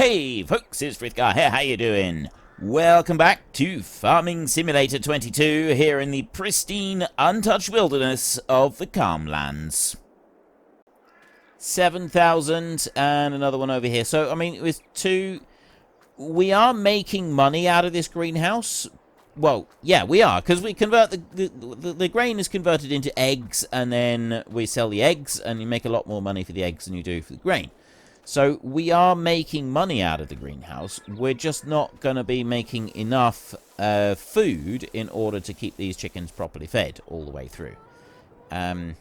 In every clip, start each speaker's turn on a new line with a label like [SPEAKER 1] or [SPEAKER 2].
[SPEAKER 1] Hey folks, it's Frithgar here, how you doing? Welcome back to Farming Simulator 22 here in the pristine, untouched wilderness of the Calmlands. 7,000 and another one over here. So, I mean, with two, we are making money out of this greenhouse. Well, yeah, we are, because we convert the grain is converted into eggs, and then we sell the eggs, and you make a lot more money for the eggs than you do for the grain. So we are making money out of the greenhouse. We're just not going to be making enough food in order to keep these chickens properly fed all the way through. That's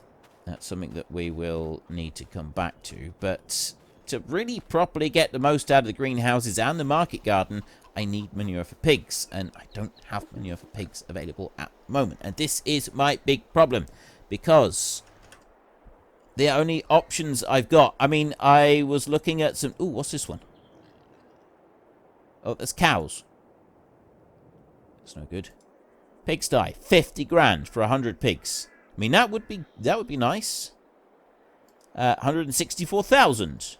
[SPEAKER 1] something that we will need to come back to. But to really properly get the most out of the greenhouses and the market garden, I need manure for pigs. And I don't have manure for pigs available at the moment. And this is my big problem. Because the only options I've got... I mean, I was looking at some... Ooh, what's this one? Oh, that's cows. That's no good. Pigsty. 50 grand for 100 pigs. I mean, that would be nice. 164,000.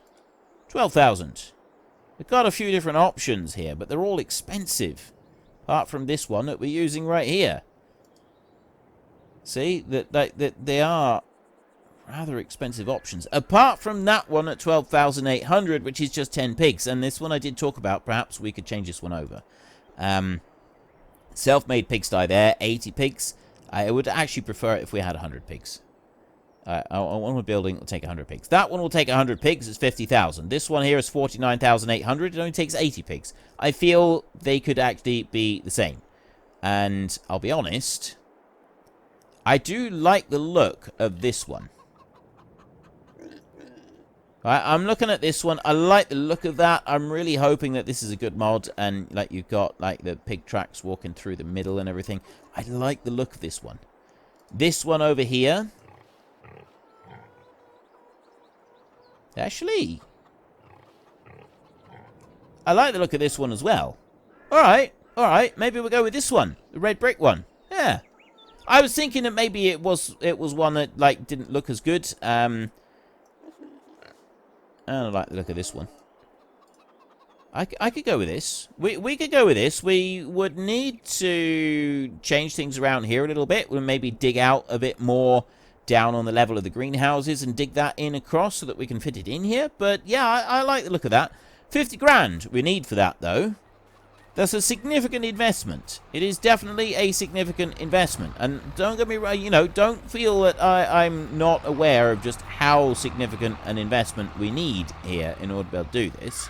[SPEAKER 1] 12,000. We've got a few different options here, but they're all expensive. Apart from this one that we're using right here. See? That they are rather expensive options. Apart from that one at 12,800, which is just 10 pigs. And this one I did talk about. Perhaps we could change this one over. Self-made pigsty there. 80 pigs. I would actually prefer it if we had 100 pigs. One we're building will take 100 pigs. That one will take 100 pigs. It's 50,000. This one here is 49,800. It only takes 80 pigs. I feel they could actually be the same. And I'll be honest, I do like the look of this one. I'm looking at this one. I like the look of that. I'm really hoping that this is a good mod. And like you've got like the pig tracks walking through the middle and everything. I like the look of this one. This one over here. Actually, I like the look of this one as well. Alright. Maybe we'll go with this one. The red brick one. Yeah. I was thinking that maybe it was one that like didn't look as good. I like the look of this one. I could go with this. We could go with this. We would need to change things around here a little bit. We'll maybe dig out a bit more down on the level of the greenhouses and dig that in across so that we can fit it in here. But yeah, I like the look of that. 50 grand we need for that, though. That's a significant investment. It is definitely a significant investment. And don't get me wrong, you know, don't feel that I'm not aware of just how significant an investment we need here in order to be able to do this.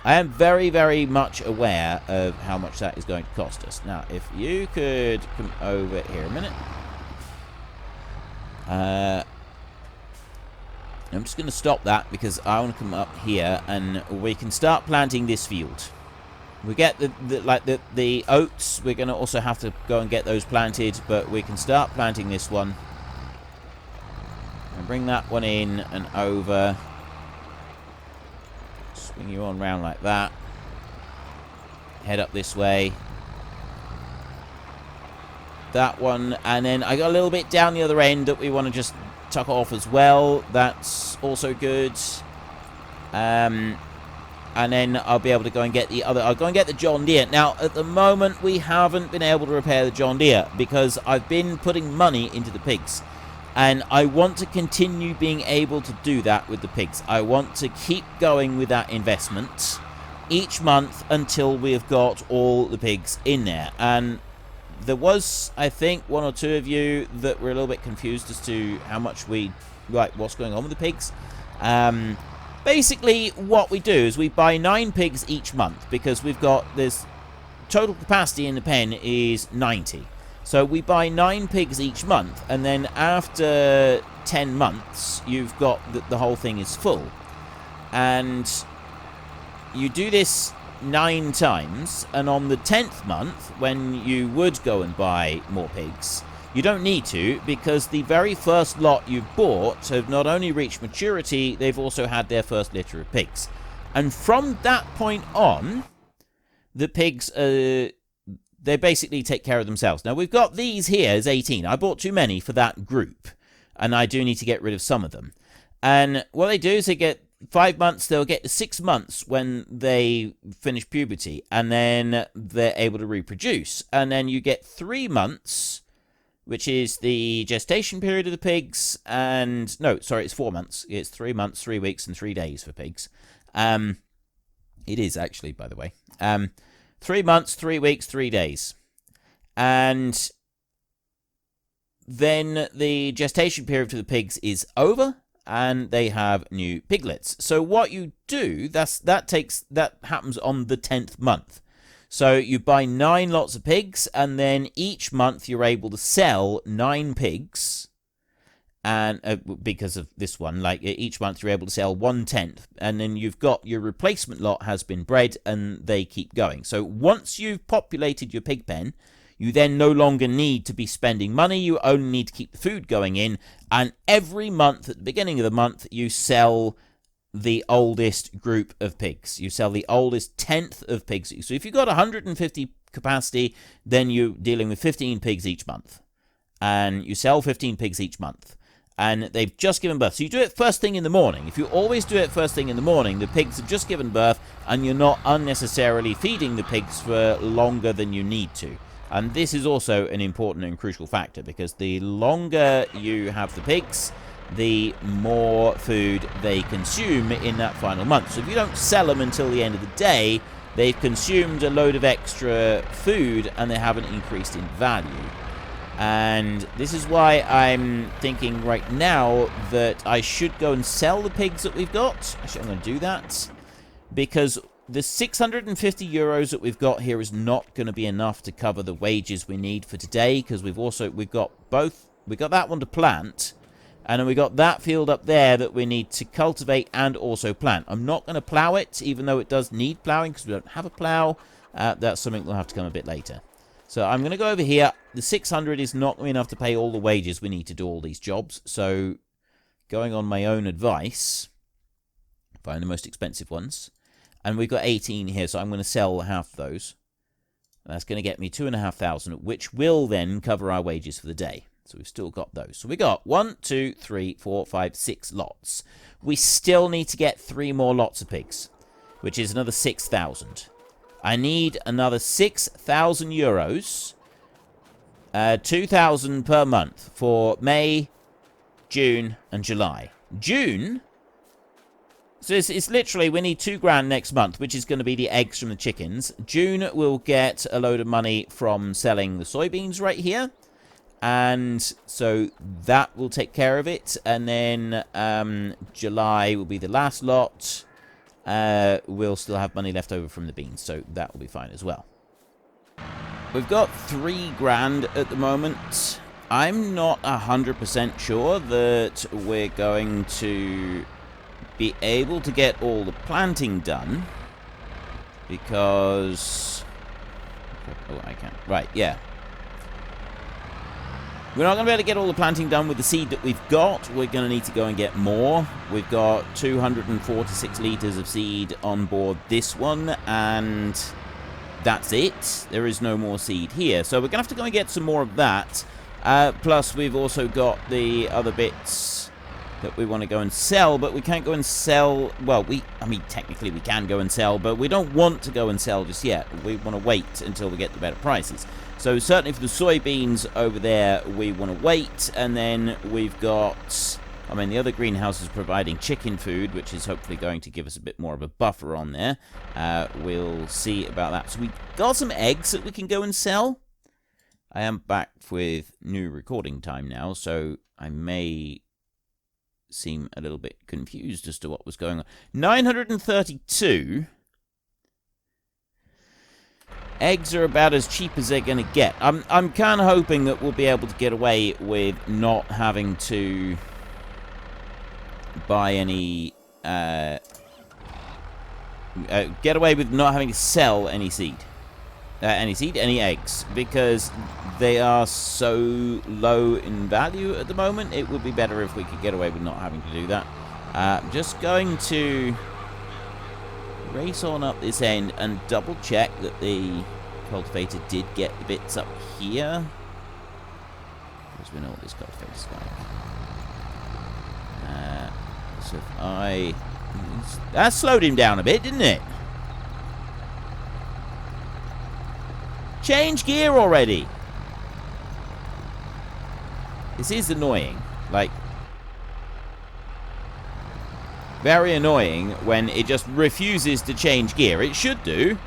[SPEAKER 1] I am very, very much aware of how much that is going to cost us. Now, if you could come over here a minute. I'm just going to stop that because I want to come up here and we can start planting this field. We get the oats. We're going to also have to go and get those planted, but we can start planting this one. And bring that one in and over. Swing you on round like that. Head up this way. That one, and then I got a little bit down the other end that we want to just tuck off as well. That's also good. And then I'll be able to go and get the other. I'll go and get the John Deere. Now, at the moment, we haven't been able to repair the John Deere because I've been putting money into the pigs. And I want to continue being able to do that with the pigs. I want to keep going with that investment each month until we've got all the pigs in there. And there was, I think, one or two of you that were a little bit confused as to how much what's going on with the pigs. Basically, what we do is we buy 9 pigs each month because we've got this total capacity in the pen is 90. So we buy 9 pigs each month, and then after 10 months, you've got the whole thing is full. And you do this 9 times, and on the 10th month, when you would go and buy more pigs, you don't need to, because the very first lot you've bought have not only reached maturity, they've also had their first litter of pigs. And from that point on, the pigs, they basically take care of themselves. Now, we've got these here as 18. I bought too many for that group, and I do need to get rid of some of them. And what they do is they get 5 months, they'll get 6 months when they finish puberty, and then they're able to reproduce. And then you get 3 months, which is the gestation period of the pigs, and no, sorry, it's 4 months. It's 3 months, 3 weeks, and 3 days for pigs. It is actually, by the way. 3 months, 3 weeks, 3 days. And then the gestation period for the pigs is over, and they have new piglets. So what you do, that happens on the 10th month. So you buy 9 lots of pigs, and then each month you're able to sell 9 pigs. And because of this one, like each month you're able to sell 1/10, and then you've got your replacement lot has been bred, and they keep going. So once you've populated your pig pen, you then no longer need to be spending money. You only need to keep the food going in, and every month at the beginning of the month you sell the oldest group of pigs. You sell the oldest 10th of pigs. So if you've got 150 capacity, then you're dealing with 15 pigs each month, and you sell 15 pigs each month. And they've just given birth. So you do it first thing in the morning. If you always do it first thing in the morning, the pigs have just given birth, and you're not unnecessarily feeding the pigs for longer than you need to. And this is also an important and crucial factor, because the longer you have the pigs, the more food they consume in that final month. So if you don't sell them until the end of the day, they've consumed a load of extra food, and they haven't increased in value. And this is why I'm thinking right now that I should go and sell the pigs that we've got. Actually, I'm going to do that, because the 650 euros that we've got here is not going to be enough to cover the wages we need for today, because we've got that one to plant, and then we got that field up there that we need to cultivate and also plant. I'm not going to plow it, even though it does need plowing, because we don't have a plow. That's something that'll have to come a bit later. So I'm going to go over here. The 600 is not going to be enough to pay all the wages we need to do all these jobs. So going on my own advice, find the most expensive ones. And we've got 18 here, so I'm going to sell half of those. That's going to get me 2,500, which will then cover our wages for the day. So we've still got those. So we got 1, 2, 3, 4, 5, 6 lots. We still need to get 3 more lots of pigs, which is another 6,000. I need another 6,000 euros, 2,000 per month for May, June, and July. June, so it's literally, we need 2 grand next month, which is going to be the eggs from the chickens. June, we'll get a load of money from selling the soybeans right here. And so that will take care of it. And then July will be the last lot. We'll still have money left over from the beans, so that will be fine as well. We've got 3 grand at the moment. I'm not 100% sure that we're going to be able to get all the planting done, because... Oh, I can't. Right, yeah. We're not going to be able to get all the planting done with the seed that we've got. We're going to need to go and get more. We've got 246 litres of seed on board this one, and that's it. There is no more seed here. So we're going to have to go and get some more of that. Plus, we've also got the other bits that we want to go and sell, but we can't go and sell... Well, I mean, technically we can go and sell, but we don't want to go and sell just yet. We want to wait until we get the better prices. So certainly for the soybeans over there, we want to wait. And then we've got... I mean, the other greenhouse is providing chicken food, which is hopefully going to give us a bit more of a buffer on there. We'll see about that. So we've got some eggs that we can go and sell. I am back with new recording time now, so I may seem a little bit confused as to what was going on. 932... Eggs are about as cheap as they're going to get. I'm kind of hoping that we'll be able to get away with not having to buy any... get away with not having to sell any seed. Any eggs. Because they are so low in value at the moment. It would be better if we could get away with not having to do that. I'm just going to race on up this end and double check that the cultivator did get the bits up here, because we know what this cultivator's like. So if I That slowed him down a bit, didn't it? Change gear already. This is annoying. Like, very annoying when it just refuses to change gear. It should do.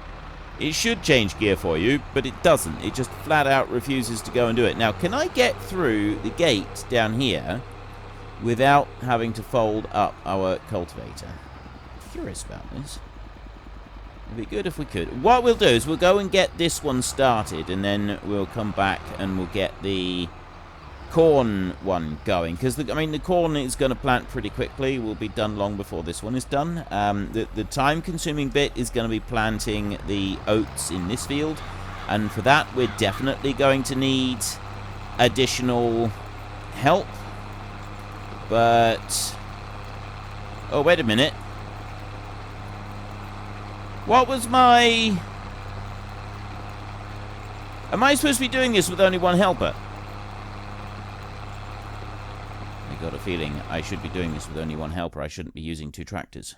[SPEAKER 1] It should change gear for you, but it doesn't. It just flat out refuses to go and do it. Now, can I get through the gate down here without having to fold up our cultivator? I'm curious about this. It'd be good if we could. What we'll do is we'll go and get this one started, and then we'll come back and we'll get the corn one going. Because, I mean, the corn is going to plant pretty quickly. We'll be done long before this one is done. The time-consuming bit is going to be planting the oats in this field. And for that, we're definitely going to need additional help. But... oh, wait a minute. What was my... am I supposed to be doing this with only one helper? I got a feeling I should be doing this with only one helper. I shouldn't be using 2 tractors.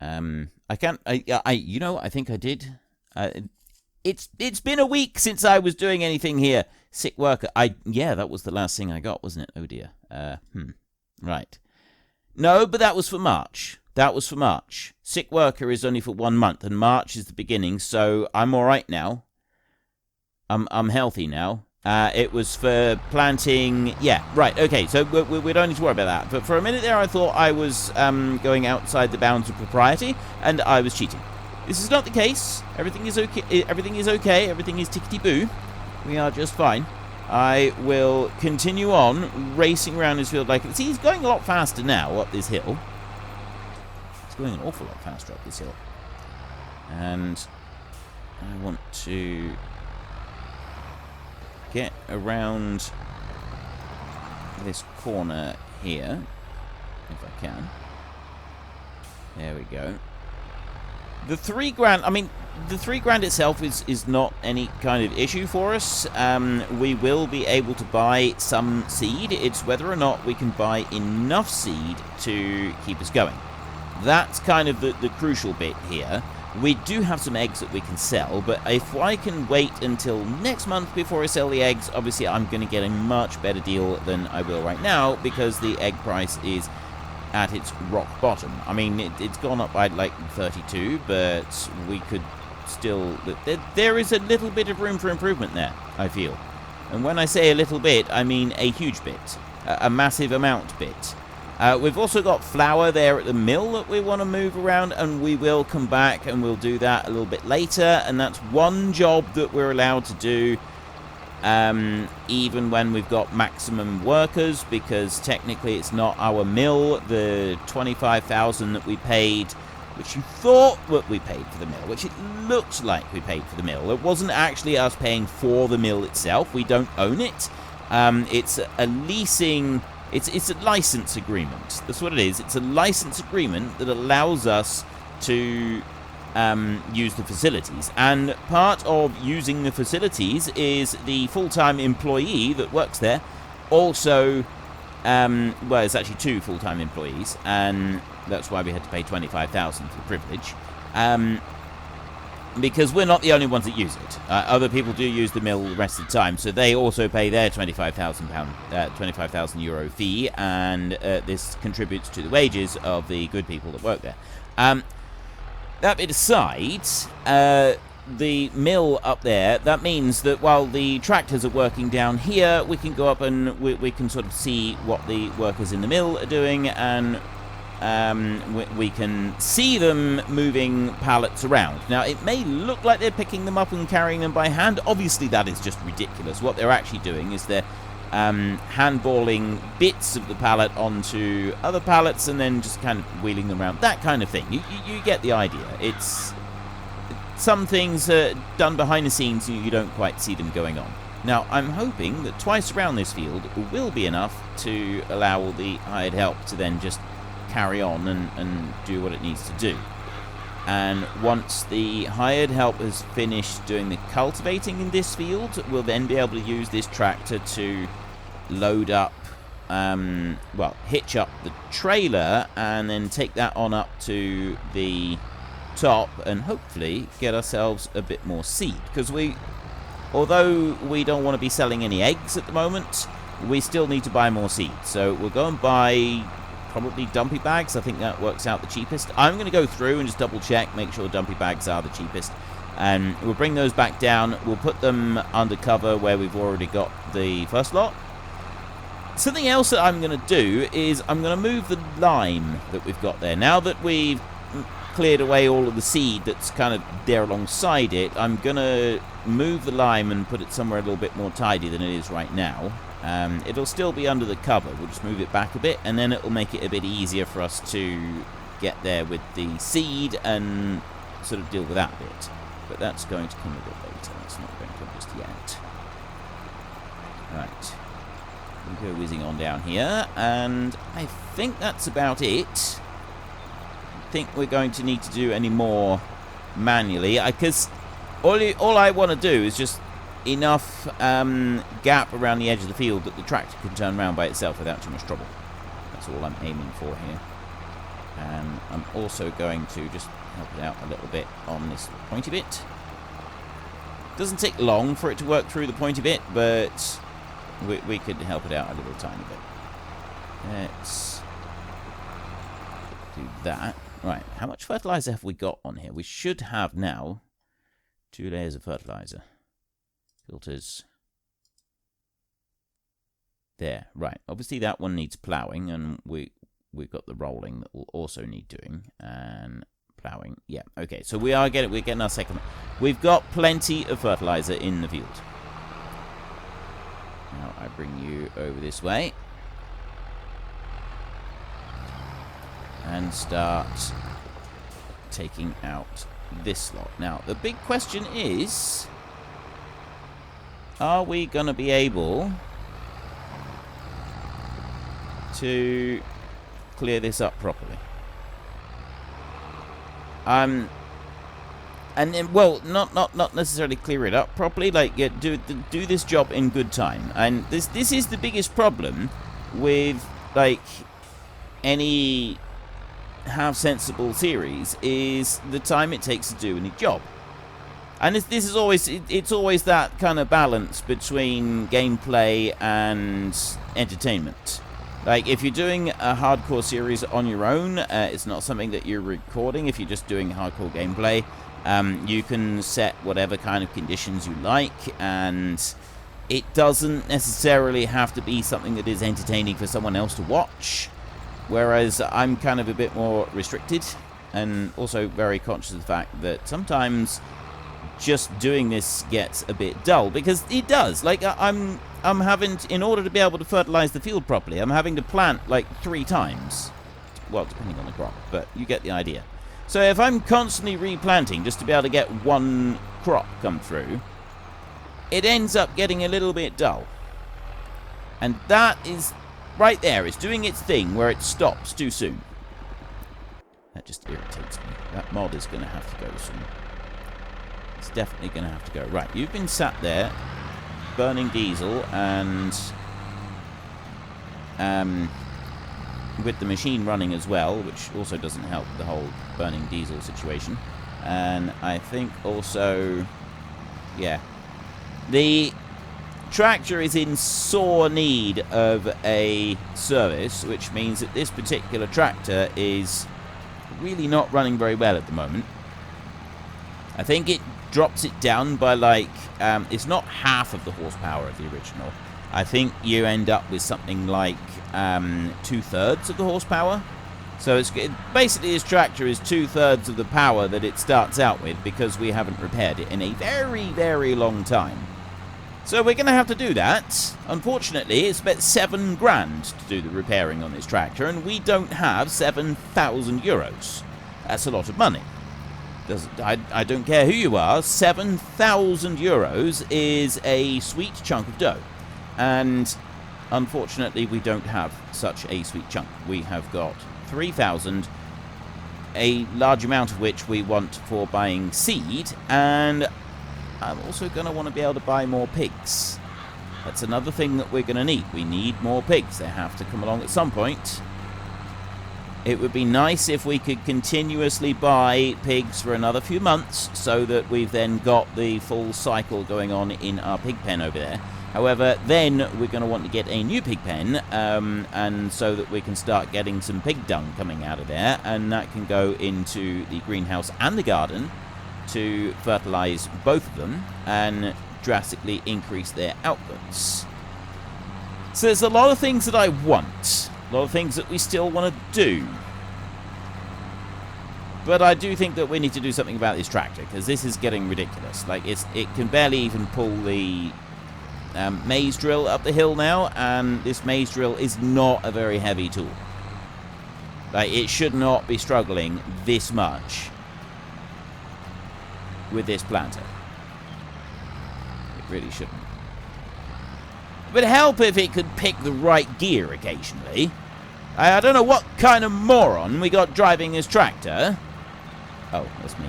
[SPEAKER 1] I can't... you know, I think I did. It's been a week since I was doing anything here. Sick worker. Yeah, that was the last thing I got, wasn't it? Oh, dear. Right. No, but that was for March. That was for March. Sick worker is only for 1 month, and March is the beginning, so I'm all right now. I'm healthy now. It was for planting... yeah, right, okay, so we don't need to worry about that. But for a minute there, I thought I was going outside the bounds of propriety, and I was cheating. This is not the case. Everything is okay. Everything is okay. Everything is tickety-boo. We are just fine. I will continue on racing around this field like... see, he's going a lot faster now up this hill. He's going an awful lot faster up this hill. And I want to get around this corner here, if I can. There we go. The $3,000, I mean, the $3,000 itself is not any kind of issue for us. We will be able to buy some seed. It's whether or not we can buy enough seed to keep us going. That's kind of the crucial bit here. We do have some eggs that we can sell, but if I can wait until next month before I sell the eggs, obviously I'm going to get a much better deal than I will right now, because the egg price is at its rock bottom. I mean, it's gone up by like 32, but we could still... there is a little bit of room for improvement there, I feel. And when I say a little bit, I mean a huge bit. A massive amount bit. We've also got flour there at the mill that we want to move around, and we will come back and we'll do that a little bit later. And that's one job that we're allowed to do, even when we've got maximum workers, because technically it's not our mill. The $25,000 that we paid, which you thought what we paid for the mill, which it looks like we paid for the mill. It wasn't actually us paying for the mill itself. We don't own it. It's a leasing... It's a license agreement. That's what it is. It's a license agreement that allows us to use the facilities. And part of using the facilities is the full-time employee that works there. Also, well, it's actually 2 full-time employees, and that's why we had to pay $25,000 for privilege. Because we're not the only ones that use it. Other people do use the mill the rest of the time, so they also pay their €25,000 euro fee, and this contributes to the wages of the good people that work there. That bit aside, the mill up there, that means that while the tractors are working down here, we can go up and we can sort of see what the workers in the mill are doing, and we can see them moving pallets around. Now, it may look like they're picking them up and carrying them by hand. Obviously, that is just ridiculous. What they're actually doing is they're handballing bits of the pallet onto other pallets and then just kind of wheeling them around. That kind of thing. You get the idea. It's... some things are done behind the scenes and you don't quite see them going on. Now, I'm hoping that twice around this field will be enough to allow all the hired help to then just carry on and do what it needs to do. And once the hired help has finished doing the cultivating in this field, we'll then be able to use this tractor to load up well, hitch up the trailer and then take that on up to the top and hopefully get ourselves a bit more seed. Because although we don't want to be selling any eggs at the moment, we still need to buy more seed. So we'll go and buy probably dumpy bags. I think that works out the cheapest. I'm going to go through and just double check, make sure dumpy bags are the cheapest. And we'll bring those back down. We'll put them under cover where we've already got the first lot. Something else that I'm going to do is I'm going to move the lime that we've got there. Now that we've cleared away all of the seed that's kind of there alongside it, I'm going to move the lime and put it somewhere a little bit more tidy than it is right now. It'll still be under the cover. We'll just move it back a bit, and then it'll make it a bit easier for us to get there with the seed and sort of deal with that bit. But that's going to come a bit later. That's not going to come just yet. Right. We'll go whizzing on down here, and I think that's about it. I think we're going to need to do any more manually, because all I want to do is just enough gap around the edge of the field that the tractor can turn around by itself without too much trouble. That's all I'm aiming for here. And I'm also going to just help it out a little bit on this pointy bit. Doesn't take long for it to work through the pointy bit, but we could help it out a little tiny bit. Let's do that. Right, how much fertilizer have we got on here? We should have now 2 layers of fertilizer. Filters. There, right. Obviously that one needs ploughing, and we've got the rolling that will also need doing. And ploughing, yeah, okay. So we're getting our second. We've got plenty of fertilizer in the field. Now I bring you over this way. And start taking out this lot. Now, the big question is, are we going to be able to clear this up properly? And then, well, not necessarily clear it up properly, like do this job in good time. And this is the biggest problem with like any half sensible series, is the time it takes to do any job. And this is always it's always that kind of balance between gameplay and entertainment. Like, if you're doing a hardcore series on your own, it's not something that you're recording. If you're just doing hardcore gameplay, you can set whatever kind of conditions you like, and it doesn't necessarily have to be something that is entertaining for someone else to watch. Whereas I'm kind of a bit more restricted, and also very conscious of the fact that sometimes just doing this gets a bit dull, because it does. Like, I'm having to, in order to be able to fertilize the field properly, I'm having to plant like 3 times. Well, depending on the crop, but you get the idea. So if I'm constantly replanting just to be able to get one crop come through, it ends up getting a little bit dull. And that is right there. It's doing its thing where it stops too soon. That just irritates me. That mod is going to have to go soon. It's definitely going to have to go. Right, you've been sat there burning diesel and with the machine running as well, which also doesn't help the whole burning diesel situation. And I think also, yeah, the tractor is in sore need of a service, which means that this particular tractor is really not running very well at the moment. I think it drops it down by like, it's not half of the horsepower of the original. I think you end up with something like 2/3 of the horsepower. So it's basically, this tractor is 2/3 of the power that it starts out with, because we haven't repaired it in a very, very long time. So we're going to have to do that. Unfortunately, it's about 7 grand to do the repairing on this tractor, and we don't have 7,000 euros. That's a lot of money. I don't care who you are, 7,000 euros is a sweet chunk of dough. And unfortunately, we don't have such a sweet chunk. We have got 3,000, a large amount of which we want for buying seed, and I'm also going to want to be able to buy more pigs. That's another thing that we're going to need. We need more pigs. They have to come along at some point. It would be nice if we could continuously buy pigs for another few months so that we've then got the full cycle going on in our pig pen over there. However, then we're going to want to get a new pig pen, and so that we can start getting some pig dung coming out of there, and that can go into the greenhouse and the garden to fertilize both of them and drastically increase their outputs. So there's a lot of things that I want. A lot of things that we still want to do. But I do think that we need to do something about this tractor, because this is getting ridiculous. Like, it can barely even pull the maze drill up the hill now, and this maze drill is not a very heavy tool. Like, it should not be struggling this much with this planter. It really shouldn't. It would help if it could pick the right gear occasionally. I don't know what kind of moron we got driving this tractor. Oh, that's me.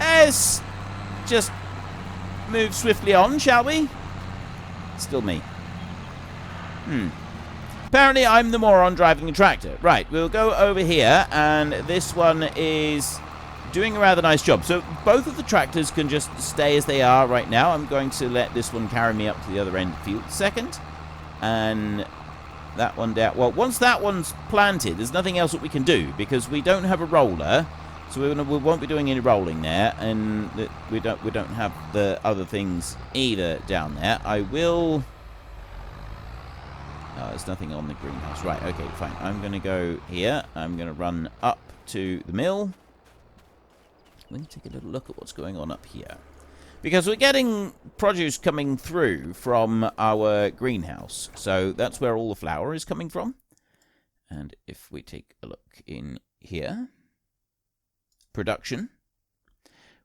[SPEAKER 1] Let's just move swiftly on, shall we? Still me. Apparently I'm the moron driving the tractor. Right, we'll go over here, and this one is doing a rather nice job. So both of the tractors can just stay as they are right now. I'm going to let this one carry me up to the other end of the field second. And that one down. Well, once that one's planted, there's nothing else that we can do, because we don't have a roller. So we won't be doing any rolling there, and we don't have the other things either down there. I will... Oh, there's nothing on the greenhouse. Right, okay, fine. I'm going to go here. I'm going to run up to the mill. We're going to take a little look at what's going on up here. Because we're getting produce coming through from our greenhouse. So that's where all the flour is coming from. And if we take a look in here. Production.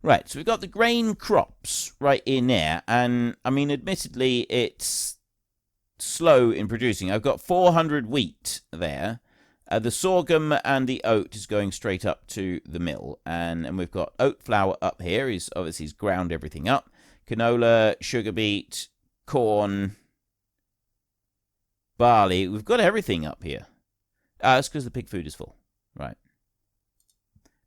[SPEAKER 1] Right, so we've got the grain crops right in there. And, I mean, admittedly, it's slow in producing. I've got 400 wheat there. The sorghum and the oat is going straight up to the mill. And we've got oat flour up here. He's ground everything up. Canola, sugar beet, corn, barley. We've got everything up here. That's because the pig food is full. Right.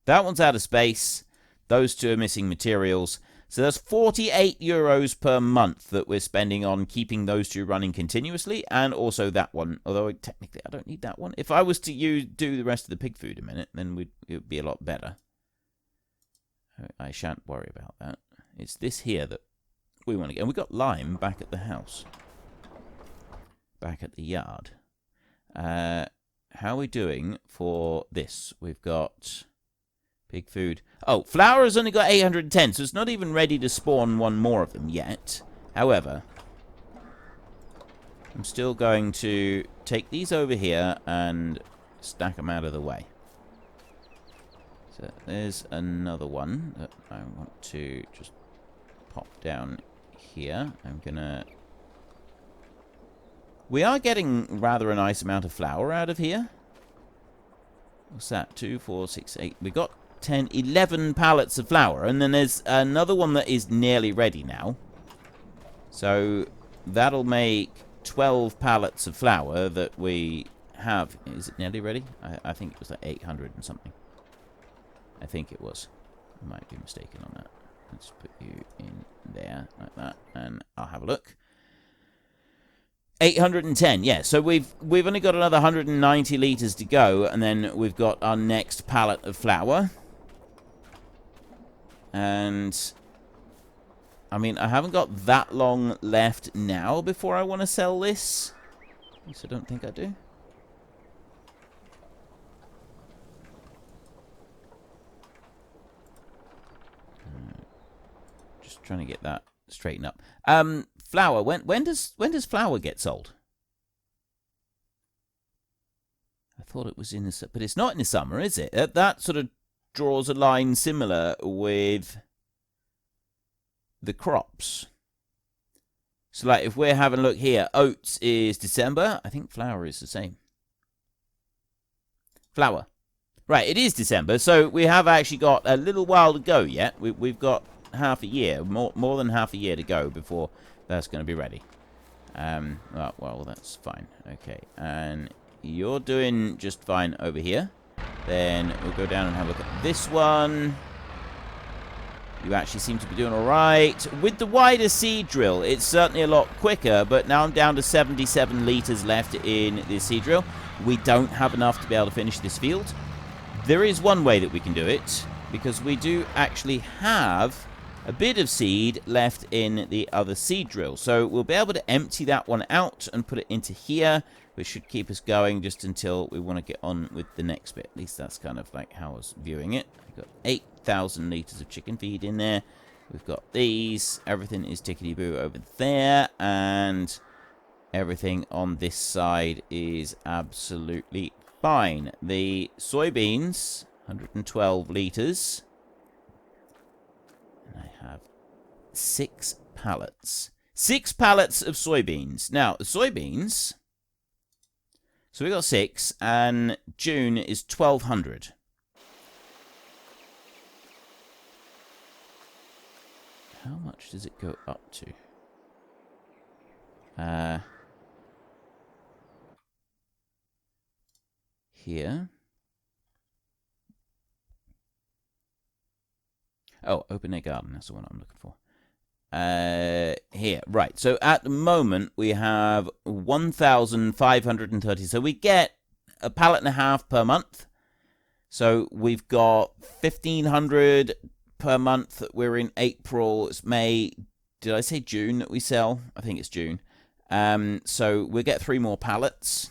[SPEAKER 1] That one's out of space. Those two are missing materials. So that's 48 euros per month that we're spending on keeping those two running continuously, and also that one. Although technically I don't need that one. If I was to do the rest of the pig food a minute, then it would be a lot better. I shan't worry about that. It's this here that we want to get. And we've got lime back at the house. Back at the yard. How are we doing for this? We've got... pig food. Oh, flour has only got 810, so it's not even ready to spawn one more of them yet. However, I'm still going to take these over here and stack them out of the way. So there's another one that I want to just pop down here. I'm gonna... We are getting rather a nice amount of flour out of here. What's that? 2, 4, 6, 8. We got 10, 11 pallets of flour, and then there's another one that is nearly ready now. So that'll make 12 pallets of flour that we have. Is it nearly ready? I think it was like 800 and something. I think it was. I might be mistaken on that. Let's put you in there like that, and I'll have a look. 810, yeah. So we've only got another 190 litres to go, and then we've got our next pallet of flour. And, I mean, I haven't got that long left now before I want to sell this. At least I don't think I do. Just trying to get that straightened up. Flour. When does flour get sold? I thought it was in the... But it's not in the summer, is it? That sort of draws a line similar with the crops. So, like, if we're having a look here, oats is December. I think flour is the same. Flour. Right, it is December, so we have actually got a little while to go yet. We've got half a year, more than half a year to go before that's going to be ready. Well, that's fine. Okay, and you're doing just fine over here. Then we'll go down and have a look at this one. You actually seem to be doing all right. With the wider seed drill, it's certainly a lot quicker, but now I'm down to 77 litres left in this seed drill. We don't have enough to be able to finish this field. There is one way that we can do it, because we do actually have a bit of seed left in the other seed drill. So we'll be able to empty that one out and put it into here, which should keep us going just until we want to get on with the next bit. At least that's kind of like how I was viewing it. We've got 8,000 litres of chicken feed in there. We've got these. Everything is tickety-boo over there. And everything on this side is absolutely fine. The soybeans, 112 litres. And I have 6 pallets. 6 pallets of soybeans. Now, the soybeans... So we got 6, and June is 1,200. How much does it go up to? Here. Oh, open air garden. That's the one I'm looking for. Here, right. So at the moment we have 1,530. So we get a pallet and a half per month. So we've got 1,500 per month. We're in April. It's May. Did I say June that we sell? I think it's June. So we'll get 3 more pallets.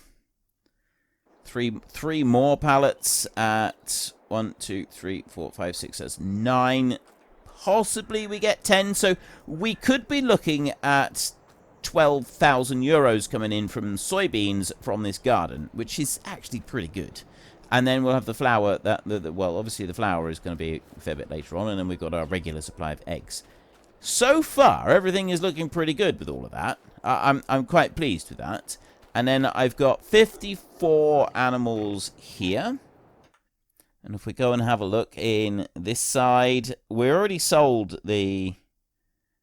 [SPEAKER 1] Three more pallets at 1, 2, 3, 4, 5, 6. That's 9. Possibly we get 10. So we could be looking at 12,000 euros coming in from soybeans from this garden, which is actually pretty good. And then we'll have the flour. Well, obviously the flour is going to be a fair bit later on, and then we've got our regular supply of eggs. So far, everything is looking pretty good with all of that. I'm quite pleased with that. And then I've got 54 animals here. And if we go and have a look in this side, we already sold the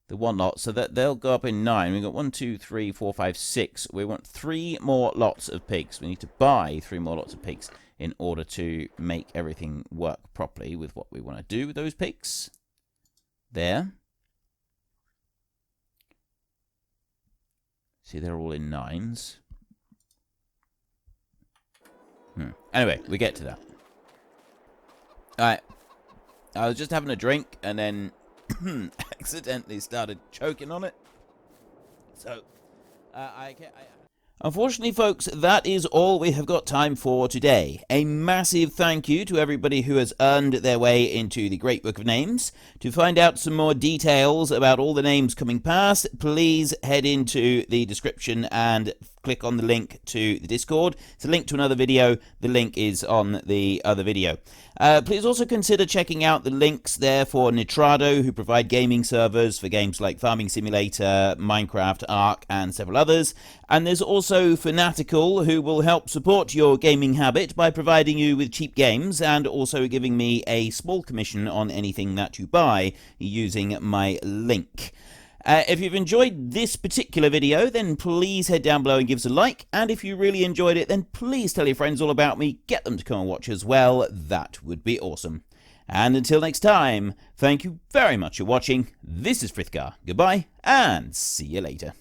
[SPEAKER 1] one lot, so that they'll go up in 9. We've got 1, 2, 3, 4, 5, 6. We want 3 more lots of pigs. We need to buy 3 more lots of pigs in order to make everything work properly with what we want to do with those pigs. There. See, they're all in 9s. Anyway, we get to that. Alright. I was just having a drink and then accidentally started choking on it. So, unfortunately, folks, that is all we have got time for today. A massive thank you to everybody who has earned their way into the Great Book of Names. To find out some more details about all the names coming past, please head into the description and click on the link to the Discord. It's a link to another video. The link is on the other video. Please also consider checking out the links there for Nitrado, who provide gaming servers for games like Farming Simulator, Minecraft, Ark, and several others. And there's also Fanatical, who will help support your gaming habit by providing you with cheap games and also giving me a small commission on anything that you buy using my link. If you've enjoyed this particular video, then please head down below and give us a like. And if you really enjoyed it, then please tell your friends all about me. Get them to come and watch as well. That would be awesome. And until next time, thank you very much for watching. This is Frithgar. Goodbye, and see you later.